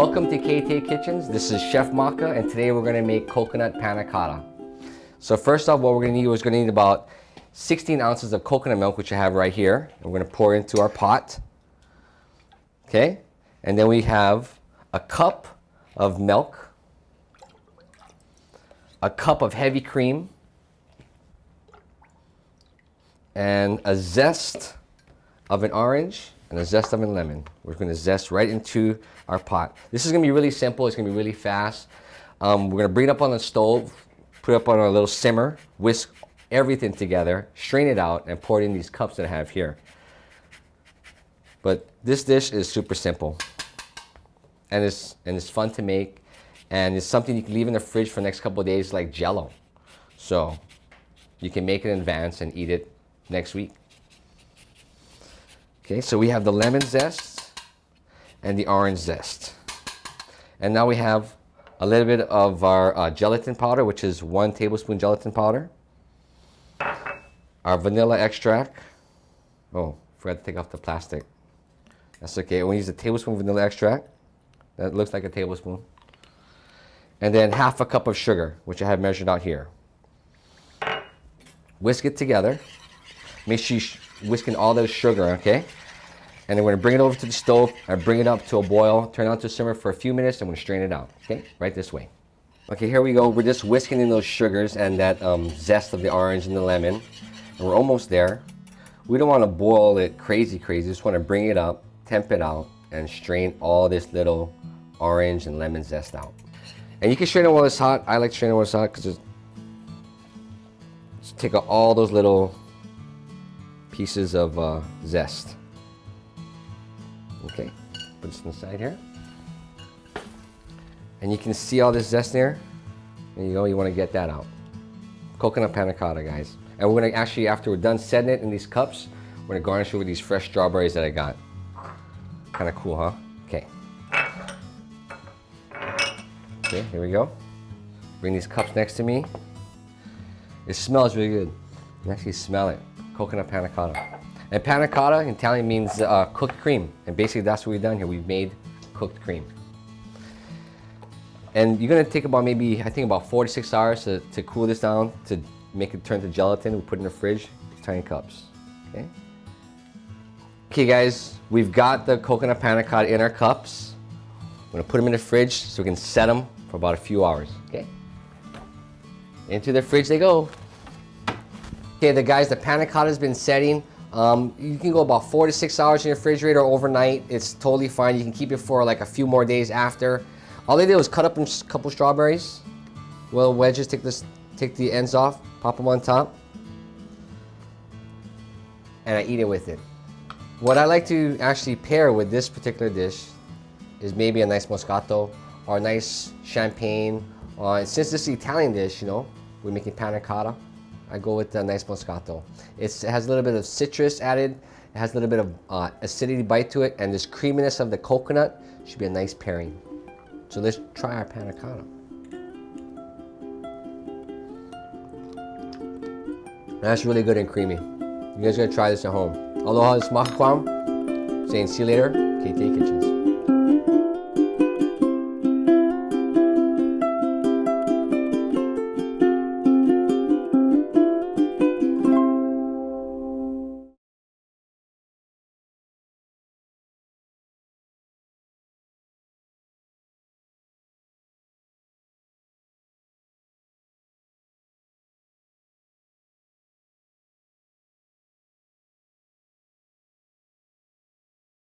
Welcome to KTA Kitchens. This is Chef Maka, and today we're going to make coconut panna cotta. So first off, what we're going to need is going to need about 16 ounces of coconut milk, which I have right here. And we're going to pour it into our pot. Okay, and then we have a cup of milk, a cup of heavy cream, and a zest of an orange and a zest of a lemon. We're going to zest right into our pot. This is going to be really simple. It's going to be really fast. We're going to bring it up on the stove, put it up on our little simmer, whisk everything together, strain it out, and pour it in these cups that I have here. But this dish is super simple, and it's fun to make, and it's something you can leave in the fridge for the next couple of days, like Jello. So you can make it in advance and eat it next week. Okay, so we have the lemon zest and the orange zest, and now we have a little bit of our gelatin powder, which is 1 tablespoon gelatin powder. Our vanilla extract. Oh, forgot to take off the plastic. That's okay. We use a tablespoon vanilla extract. That looks like a tablespoon. And then half a cup of sugar, which I have measured out here. Whisk it together. Make sure you're whisking all the sugar, okay? And then we're gonna bring it over to the stove and bring it up to a boil, turn it on to simmer for a few minutes, and we're gonna strain it out, okay? Right this way. Okay, here we go. We're just whisking in those sugars and that zest of the orange and the lemon. And we're almost there. We don't wanna boil it crazy. Just wanna bring it up, temp it out, and strain all this little orange and lemon zest out. And you can strain it while it's hot. I like straining it while it's hot because just take out all those little pieces of zest. Okay, put this inside here. And you can see all this zest there. And you know you want to get that out. Coconut panna cotta, guys. And we're going to actually, after we're done setting it in these cups, we're going to garnish it with these fresh strawberries that I got. Kind of cool, huh? Okay. Okay, here we go. Bring these cups next to me. It smells really good. You can actually smell it. Coconut panna cotta. And panna cotta in Italian means cooked cream. And basically that's what we've done here. We've made cooked cream. And you're gonna take about maybe, I think about 4 to 6 hours to cool this down, to make it turn to gelatin. We put it in the fridge, tiny cups, okay? Okay guys, we've got the coconut panna cotta in our cups. I'm gonna put them in the fridge so we can set them for about a few hours, okay? Into the fridge they go. Okay, the panna cotta has been setting. You can go about 4 to 6 hours in your refrigerator overnight. It's totally fine. You can keep it for like a few more days after. All they did was cut up a couple strawberries, little wedges, take the ends off, pop them on top, and I eat it with it. What I like to actually pair with this particular dish is maybe a nice Moscato or a nice champagne. Since this is an Italian dish, you know, we're making panna cotta, I go with a nice Moscato. It has a little bit of citrus added, it has a little bit of acidity bite to it, and this creaminess of the coconut should be a nice pairing. So let's try our panna cotta. That's really good and creamy. You guys gotta try this at home. Aloha, it's Maka Kwam. Saying see you later, KTA Kitchens.